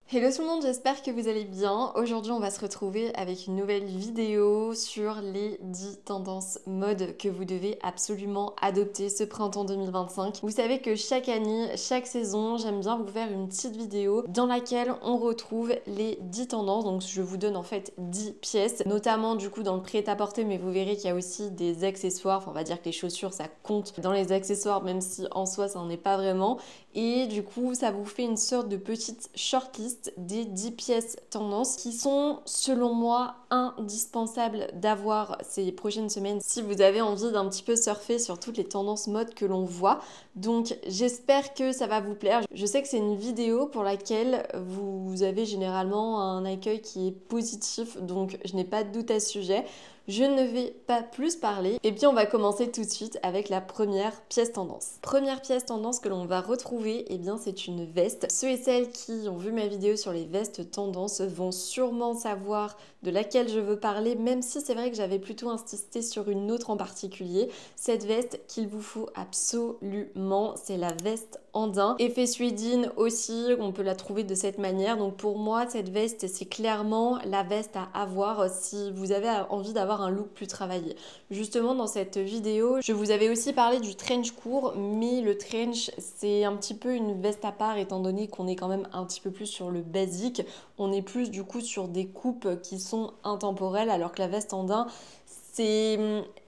Hello tout le monde, j'espère que vous allez bien. Aujourd'hui, on va se retrouver avec une nouvelle vidéo sur les 10 tendances mode que vous devez absolument adopter ce printemps 2025. Vous savez que chaque année, chaque saison, j'aime bien vous faire une petite vidéo dans laquelle on retrouve les 10 tendances. Donc je vous donne en fait 10 pièces, notamment du coup dans le prêt-à-porter, mais vous verrez qu'il y a aussi des accessoires. Enfin, on va dire que les chaussures, ça compte dans les accessoires, même si en soi, ça n'en est pas vraiment. Et du coup, ça vous fait une sorte de petite shortlist des 10 pièces tendances qui sont, selon moi, indispensables d'avoir ces prochaines semaines si vous avez envie d'un petit peu surfer sur toutes les tendances mode que l'on voit. Donc, j'espère que ça va vous plaire. Je sais que c'est une vidéo pour laquelle vous avez généralement un accueil qui est positif, donc je n'ai pas de doute à ce sujet. Je ne vais pas plus parler. Et puis on va commencer tout de suite avec la première pièce tendance. Première pièce tendance que l'on va retrouver, eh bien c'est une veste. Ceux et celles qui ont vu ma vidéo sur les vestes tendances vont sûrement savoir de laquelle je veux parler, même si c'est vrai que j'avais plutôt insisté sur une autre en particulier. Cette veste qu'il vous faut absolument, c'est la veste andin. Effet suédine aussi, on peut la trouver de cette manière. Donc pour moi, cette veste, c'est clairement la veste à avoir si vous avez envie d'avoir un look plus travaillé. Justement, dans cette vidéo, je vous avais aussi parlé du trench court, mais le trench, c'est un petit peu une veste à part étant donné qu'on est quand même un petit peu plus sur le basique. On est plus du coup sur des coupes qui sont intemporelles, alors que la veste andin, c'est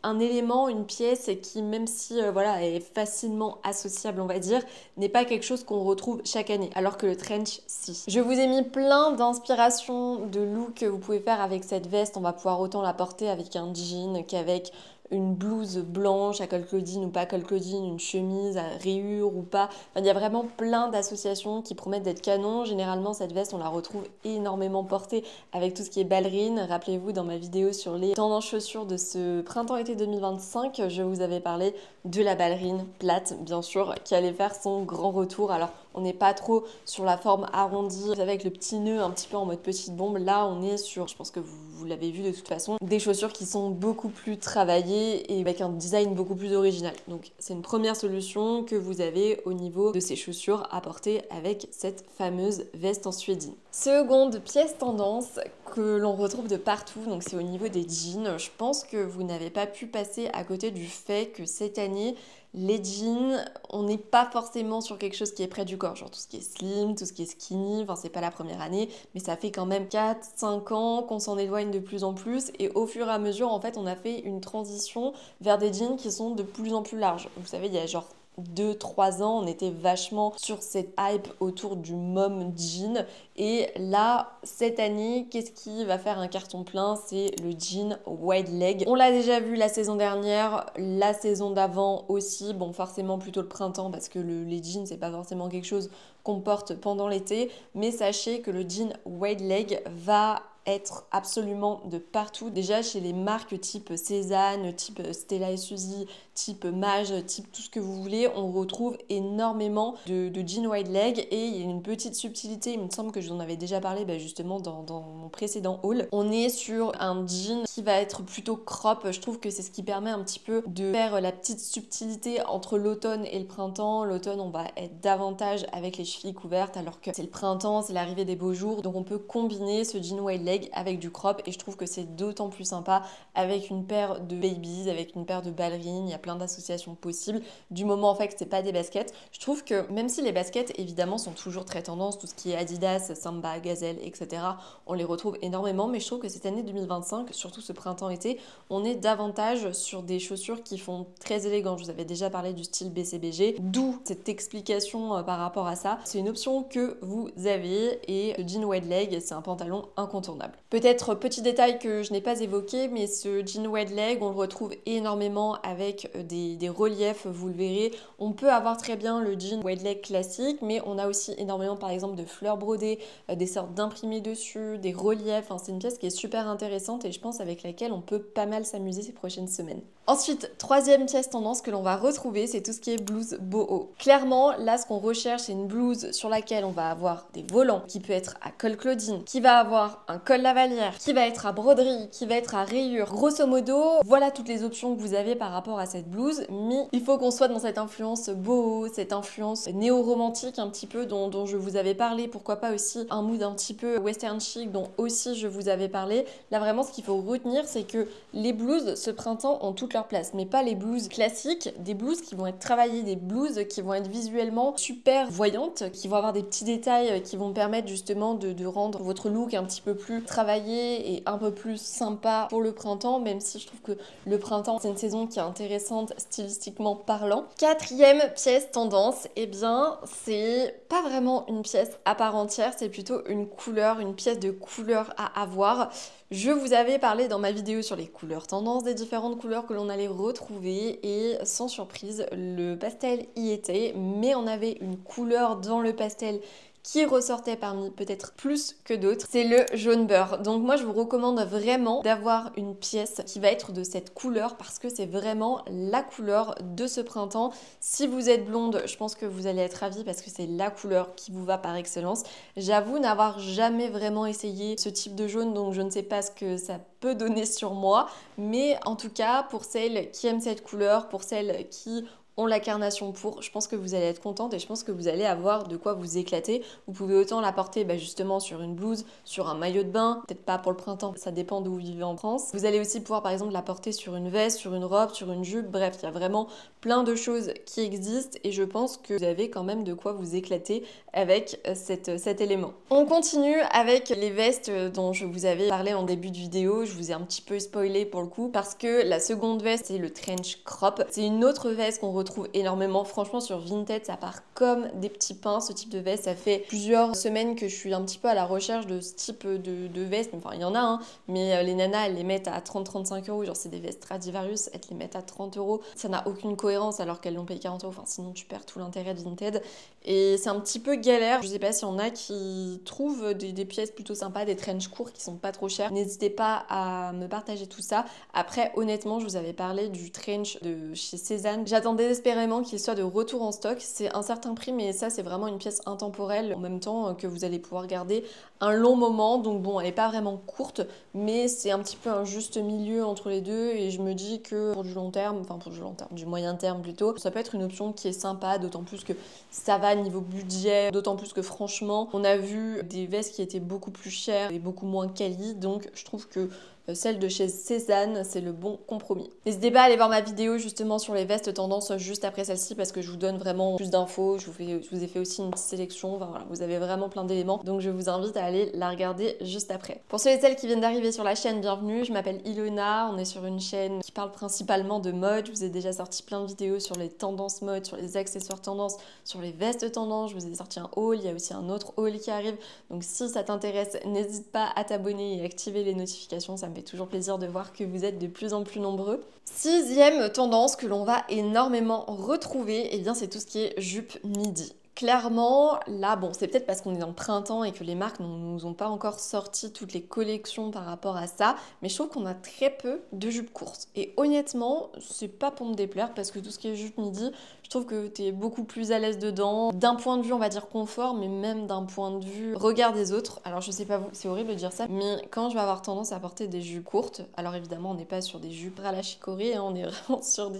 un élément, une pièce qui, même si voilà, est facilement associable, on va dire, n'est pas quelque chose qu'on retrouve chaque année, alors que le trench, si. Je vous ai mis plein d'inspirations de looks que vous pouvez faire avec cette veste. On va pouvoir autant la porter avec un jean qu'avec une blouse blanche à col Claudine ou pas col Claudine, une chemise à rayures ou pas. Enfin, il y a vraiment plein d'associations qui promettent d'être canon. Généralement, cette veste, on la retrouve énormément portée avec tout ce qui est ballerine. Rappelez-vous, dans ma vidéo sur les tendances chaussures de ce printemps-été 2025, je vous avais parlé de la ballerine plate, bien sûr, qui allait faire son grand retour. Alors, on n'est pas trop sur la forme arrondie, vous savez, avec le petit nœud un petit peu en mode petite bombe. Là, on est sur, je pense que vous l'avez vu de toute façon, des chaussures qui sont beaucoup plus travaillées et avec un design beaucoup plus original. Donc, c'est une première solution que vous avez au niveau de ces chaussures à porter avec cette fameuse veste en suédine. Seconde pièce tendance que l'on retrouve de partout, donc c'est au niveau des jeans. Je pense que vous n'avez pas pu passer à côté du fait que cette année, les jeans, on n'est pas forcément sur quelque chose qui est près du corps, genre tout ce qui est slim, tout ce qui est skinny, enfin c'est pas la première année, mais ça fait quand même 4-5 ans qu'on s'en éloigne de plus en plus et au fur et à mesure en fait on a fait une transition vers des jeans qui sont de plus en plus larges. Vous savez, il y a genre 2-3 ans, on était vachement sur cette hype autour du mom jean. Et là, cette année, qu'est-ce qui va faire un carton plein? C'est le jean wide leg. On l'a déjà vu la saison dernière, la saison d'avant aussi. Bon, forcément plutôt le printemps parce que les jeans, c'est pas forcément quelque chose qu'on porte pendant l'été. Mais sachez que le jean wide leg va être absolument de partout. Déjà chez les marques type Cézanne, type Stella et Suzy, type Mage, type tout ce que vous voulez, on retrouve énormément de jean wide leg et il y a une petite subtilité, il me semble que je vous en avais déjà parlé justement dans mon précédent haul. On est sur un jean qui va être plutôt crop, je trouve que c'est ce qui permet un petit peu de faire la petite subtilité entre l'automne et le printemps. L'automne, on va être davantage avec les chevilles couvertes alors que c'est le printemps, c'est l'arrivée des beaux jours, donc on peut combiner ce jean wide leg avec du crop et je trouve que c'est d'autant plus sympa avec une paire de babies, avec une paire de ballerines. Il y a plein d'associations possibles du moment en fait que c'est pas des baskets. Je trouve que même si les baskets évidemment sont toujours très tendance, tout ce qui est Adidas, Samba, Gazelle, etc., on les retrouve énormément, mais je trouve que cette année 2025, surtout ce printemps-été, on est davantage sur des chaussures qui font très élégantes. Je vous avais déjà parlé du style BCBG, d'où cette explication par rapport à ça. C'est une option que vous avez et le jean wide leg, c'est un pantalon incontournable. Peut-être petit détail que je n'ai pas évoqué, mais ce jean wide leg, on le retrouve énormément avec des reliefs, vous le verrez. On peut avoir très bien le jean wide leg classique, mais on a aussi énormément par exemple de fleurs brodées, des sortes d'imprimés dessus, des reliefs. Enfin, c'est une pièce qui est super intéressante et je pense avec laquelle on peut pas mal s'amuser ces prochaines semaines. Ensuite, troisième pièce tendance que l'on va retrouver, c'est tout ce qui est blouse boho. Clairement, là, ce qu'on recherche, c'est une blouse sur laquelle on va avoir des volants, qui peut être à col Claudine, qui va avoir un col lavalière, qui va être à broderie, qui va être à rayures. Grosso modo, voilà toutes les options que vous avez par rapport à cette blouse, mais il faut qu'on soit dans cette influence boho, cette influence néo-romantique un petit peu dont je vous avais parlé, pourquoi pas aussi un mood un petit peu western chic dont aussi je vous avais parlé. Là vraiment ce qu'il faut retenir, c'est que les blouses ce printemps ont toute leur place, mais pas les blouses classiques, des blouses qui vont être travaillées, des blouses qui vont être visuellement super voyantes, qui vont avoir des petits détails qui vont permettre justement de rendre votre look un petit peu plus travaillé et un peu plus sympa pour le printemps, même si je trouve que le printemps c'est une saison qui est intéressante stylistiquement parlant. Quatrième pièce tendance, eh bien c'est pas vraiment une pièce à part entière, c'est plutôt une couleur, une pièce de couleur à avoir. Je vous avais parlé dans ma vidéo sur les couleurs tendances des différentes couleurs que l'on allait retrouver et sans surprise, le pastel y était, mais on avait une couleur dans le pastel qui ressortait parmi peut-être plus que d'autres, c'est le jaune beurre. Donc moi je vous recommande vraiment d'avoir une pièce qui va être de cette couleur parce que c'est vraiment la couleur de ce printemps. Si vous êtes blonde, je pense que vous allez être ravie parce que c'est la couleur qui vous va par excellence. J'avoue n'avoir jamais vraiment essayé ce type de jaune, donc je ne sais pas ce que ça peut donner sur moi, mais en tout cas pour celles qui aiment cette couleur, pour celles qui ont la carnation pour, je pense que vous allez être contente et je pense que vous allez avoir de quoi vous éclater. Vous pouvez autant la porter justement sur une blouse, sur un maillot de bain, peut-être pas pour le printemps, ça dépend d'où vous vivez en France. Vous allez aussi pouvoir par exemple la porter sur une veste, sur une robe, sur une jupe, bref, il y a vraiment plein de choses qui existent et je pense que vous avez quand même de quoi vous éclater avec cet élément. On continue avec les vestes dont je vous avais parlé en début de vidéo, je vous ai un petit peu spoilé pour le coup parce que la seconde veste c'est le trench crop. C'est une autre veste qu'on retrouve énormément, franchement sur Vinted ça part comme des petits pains ce type de veste. Ça fait plusieurs semaines que je suis un petit peu à la recherche de ce type de veste, enfin il y en a hein, mais les nanas elles les mettent à 30-35 euros, genre c'est des vestes Stradivarius, elles les mettent à 30 euros, ça n'a aucune cohérence alors qu'elles l'ont payé 40 euros, enfin sinon tu perds tout l'intérêt de Vinted et c'est un petit peu galère. Je sais pas s'il y en a qui trouvent des pièces plutôt sympas, des trench courts qui sont pas trop chers, n'hésitez pas à me partager tout ça. Après honnêtement je vous avais parlé du trench de chez Cézanne, j'attendais désespérément qu'il soit de retour en stock, c'est un certain prix mais ça c'est vraiment une pièce intemporelle en même temps que vous allez pouvoir garder un long moment, donc bon elle est pas vraiment courte mais c'est un petit peu un juste milieu entre les deux et je me dis que pour du long terme, enfin pour du long terme, du moyen terme plutôt, ça peut être une option qui est sympa, d'autant plus que ça va niveau budget, d'autant plus que franchement on a vu des vestes qui étaient beaucoup plus chères et beaucoup moins quali, donc je trouve que celle de chez Cézanne, c'est le bon compromis. N'hésitez pas à aller voir ma vidéo justement sur les vestes tendances juste après celle-ci parce que je vous donne vraiment plus d'infos, je vous ai fait aussi une petite sélection, enfin voilà, vous avez vraiment plein d'éléments, donc je vous invite à aller la regarder juste après. Pour ceux et celles qui viennent d'arriver sur la chaîne, bienvenue, je m'appelle Ilona, on est sur une chaîne qui parle principalement de mode, je vous ai déjà sorti plein de vidéos sur les tendances mode, sur les accessoires tendances, sur les vestes tendances, je vous ai sorti un haul, il y a aussi un autre haul qui arrive, donc si ça t'intéresse, n'hésite pas à t'abonner et activer les notifications, ça me fait toujours plaisir de voir que vous êtes de plus en plus nombreux. Sixième tendance que l'on va énormément retrouver, eh bien c'est tout ce qui est jupe midi. Clairement, là, bon, c'est peut-être parce qu'on est dans le printemps et que les marques ne nous ont pas encore sorti toutes les collections par rapport à ça, mais je trouve qu'on a très peu de jupes courtes. Et honnêtement, c'est pas pour me déplaire parce que tout ce qui est jupe midi, je trouve que t'es beaucoup plus à l'aise dedans. D'un point de vue, on va dire confort, mais même d'un point de vue regard des autres. Alors je sais pas vous, c'est horrible de dire ça, mais quand je vais avoir tendance à porter des jupes courtes, alors évidemment on n'est pas sur des jupes à la chicorée, hein, on est vraiment sur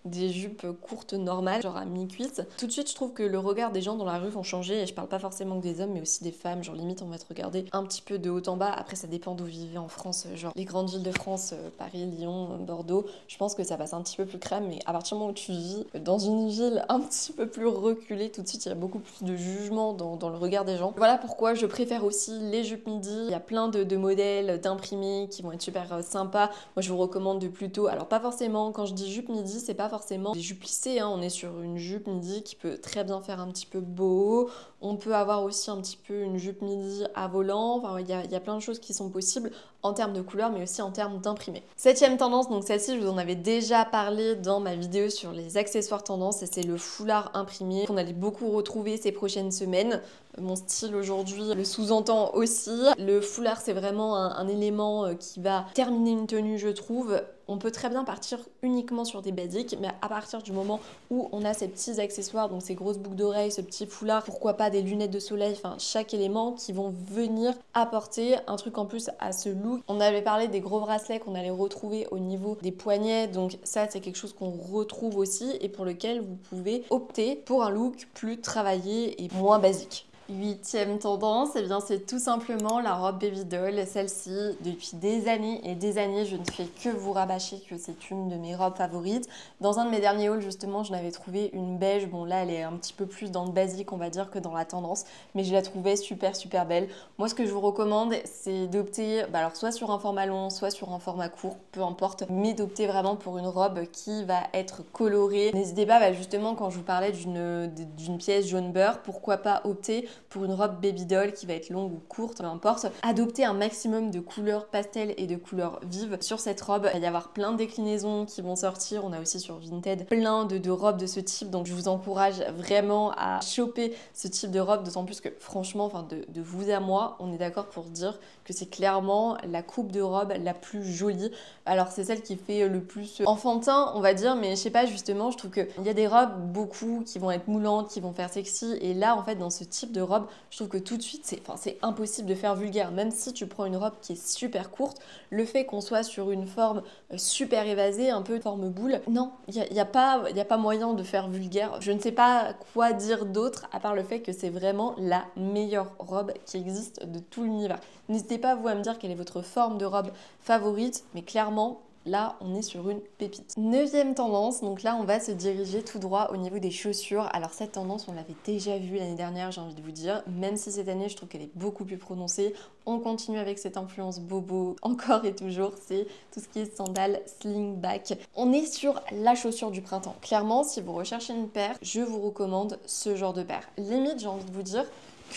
des jupes courtes normales, genre à mi-cuisse. Tout de suite, je trouve que le regard des gens dans la rue vont changer, et je parle pas forcément que des hommes, mais aussi des femmes, genre limite on va te regarder un petit peu de haut en bas. Après ça dépend d'où vous vivez en France, genre les grandes villes de France, Paris, Lyon, Bordeaux, je pense que ça passe un petit peu plus crème, mais à partir du moment où tu vis dans une ville un petit peu plus reculée, tout de suite il y a beaucoup plus de jugement dans le regard des gens. Voilà pourquoi je préfère aussi les jupes midi. Il y a plein de modèles d'imprimés qui vont être super sympas. Moi je vous recommande de plutôt, alors pas forcément, quand je dis jupe midi, c'est pas forcément des jupes lissées, hein. On est sur une jupe midi qui peut très bien faire un petit peu beau. On peut avoir aussi un petit peu une jupe midi à volant. Enfin, il y a plein de choses qui sont possibles en termes de couleurs, mais aussi en termes d'imprimés. Septième tendance, donc celle-ci, je vous en avais déjà parlé dans ma vidéo sur les accessoires tendances, et c'est le foulard imprimé qu'on allait beaucoup retrouver ces prochaines semaines. Mon style aujourd'hui le sous-entend aussi. Le foulard, c'est vraiment un élément qui va terminer une tenue, je trouve. on peut très bien partir uniquement sur des basiques, mais à partir du moment où on a ces petits accessoires, donc ces grosses boucles d'oreilles, ce petit foulard, pourquoi pas des lunettes de soleil, enfin chaque élément qui vont venir apporter un truc en plus à ce look. On avait parlé des gros bracelets qu'on allait retrouver au niveau des poignets, donc ça c'est quelque chose qu'on retrouve aussi et pour lequel vous pouvez opter pour un look plus travaillé et moins basique. Huitième tendance, eh bien c'est tout simplement la robe baby doll. Celle-ci, depuis des années et des années, je ne fais que vous rabâcher que c'est une de mes robes favorites. Dans un de mes derniers hauls, justement, j'en avais trouvé une beige. Bon là, elle est un petit peu plus dans le basique, on va dire, que dans la tendance, mais je la trouvais super super belle. Moi, ce que je vous recommande, c'est d'opter, alors soit sur un format long, soit sur un format court, peu importe, mais d'opter vraiment pour une robe qui va être colorée. N'hésitez pas, justement, quand je vous parlais d'une pièce jaune beurre, pourquoi pas opter pour une robe baby doll qui va être longue ou courte, peu importe. Adopter un maximum de couleurs pastel et de couleurs vives sur cette robe. Il va y avoir plein de déclinaisons qui vont sortir. On a aussi sur Vinted plein de robes de ce type. Donc je vous encourage vraiment à choper ce type de robe. D'autant plus que franchement, de vous à moi, on est d'accord pour dire que c'est clairement la coupe de robe la plus jolie. Alors c'est celle qui fait le plus enfantin, on va dire. Mais je sais pas, justement, je trouve qu'il y a des robes beaucoup qui vont être moulantes, qui vont faire sexy. Et là, en fait, dans ce type de robe, je trouve que tout de suite, c'est impossible de faire vulgaire. Même si tu prends une robe qui est super courte, le fait qu'on soit sur une forme super évasée, un peu forme boule, non, il n'y a pas moyen de faire vulgaire. Je ne sais pas quoi dire d'autre à part le fait que c'est vraiment la meilleure robe qui existe de tout l'univers. N'hésitez pas, vous, à me dire quelle est votre forme de robe favorite, mais clairement, là, on est sur une pépite. Neuvième tendance, donc là, on va se diriger tout droit au niveau des chaussures. Alors cette tendance, on l'avait déjà vue l'année dernière, j'ai envie de vous dire, même si cette année, je trouve qu'elle est beaucoup plus prononcée. On continue avec cette influence bobo, encore et toujours, c'est tout ce qui est sandales slingback. On est sur la chaussure du printemps. Clairement, si vous recherchez une paire, je vous recommande ce genre de paire. Limite, j'ai envie de vous dire,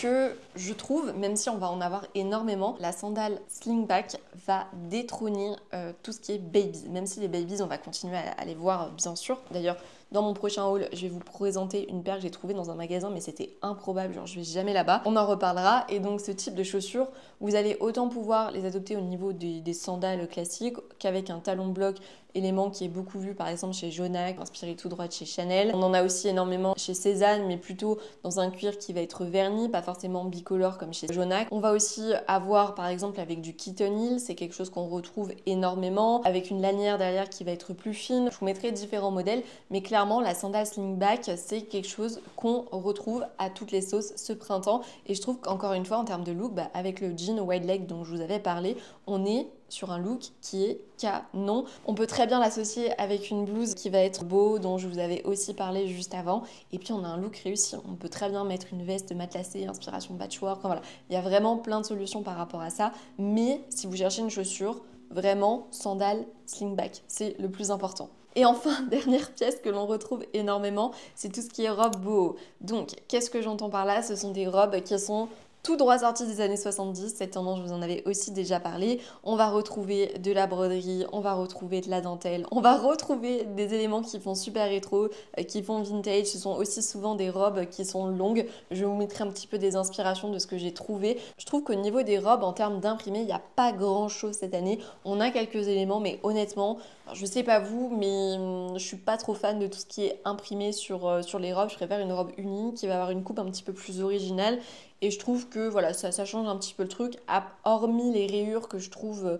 que je trouve, même si on va en avoir énormément, la sandale slingback va détrôner tout ce qui est baby. Même si les babies, on va continuer à les voir, bien sûr. D'ailleurs, dans mon prochain haul, je vais vous présenter une paire que j'ai trouvée dans un magasin, mais c'était improbable, genre je vais jamais là-bas. On en reparlera. Et donc ce type de chaussures, vous allez autant pouvoir les adopter au niveau des sandales classiques qu'avec un talon bloc, élément qui est beaucoup vu par exemple chez Jonac, inspiré tout droit de chez Chanel. On en a aussi énormément chez Cézanne, mais plutôt dans un cuir qui va être verni, pas forcément bicolore comme chez Jonac. On va aussi avoir par exemple avec du Kitten Heel, c'est quelque chose qu'on retrouve énormément, avec une lanière derrière qui va être plus fine. Je vous mettrai différents modèles, mais clairement la sandale slingback, c'est quelque chose qu'on retrouve à toutes les sauces ce printemps. Et je trouve qu'encore une fois, en termes de look, avec le jean wide leg dont je vous avais parlé, on est sur un look qui est canon. On peut très bien l'associer avec une blouse qui va être beau, dont je vous avais aussi parlé juste avant. Et puis on a un look réussi. On peut très bien mettre une veste matelassée, inspiration patchwork. Enfin, voilà, il y a vraiment plein de solutions par rapport à ça. Mais si vous cherchez une chaussure, vraiment sandales slingback, c'est le plus important. Et enfin, dernière pièce que l'on retrouve énormément, c'est tout ce qui est robe boho. Donc, qu'est-ce que j'entends par là? Ce sont des robes qui sont tout droit sorti des années 70, cette tendance, je vous en avais aussi déjà parlé. On va retrouver de la broderie, on va retrouver de la dentelle, on va retrouver des éléments qui font super rétro, qui font vintage. Ce sont aussi souvent des robes qui sont longues. Je vous mettrai un petit peu des inspirations de ce que j'ai trouvé. Je trouve qu'au niveau des robes, en termes d'imprimé, il n'y a pas grand-chose cette année. On a quelques éléments, mais honnêtement, je sais pas vous, mais je suis pas trop fan de tout ce qui est imprimé sur les robes. Je préfère une robe unie qui va avoir une coupe un petit peu plus originale. Et je trouve que voilà, ça change un petit peu le truc, hormis les rayures que je trouve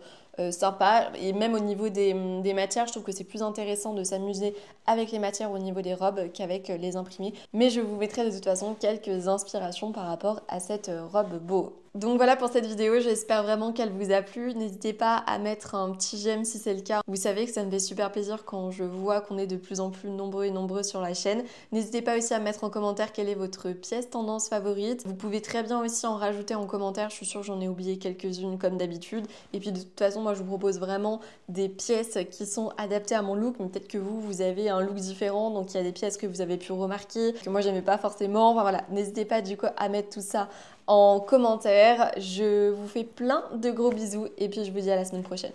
sympas. Et même au niveau des matières, je trouve que c'est plus intéressant de s'amuser avec les matières au niveau des robes qu'avec les imprimés. Mais je vous mettrai de toute façon quelques inspirations par rapport à cette robe boho. Donc voilà pour cette vidéo, j'espère vraiment qu'elle vous a plu. N'hésitez pas à mettre un petit j'aime si c'est le cas. Vous savez que ça me fait super plaisir quand je vois qu'on est de plus en plus nombreux et nombreuses sur la chaîne. N'hésitez pas aussi à mettre en commentaire quelle est votre pièce tendance favorite. Vous pouvez très bien aussi en rajouter en commentaire, je suis sûre que j'en ai oublié quelques-unes comme d'habitude. Et puis de toute façon, moi je vous propose vraiment des pièces qui sont adaptées à mon look, mais peut-être que vous avez un look différent, donc il y a des pièces que vous avez pu remarquer, que moi j'aimais pas forcément. Enfin voilà, n'hésitez pas du coup à mettre tout ça en commentaire. Je vous fais plein de gros bisous et puis je vous dis à la semaine prochaine.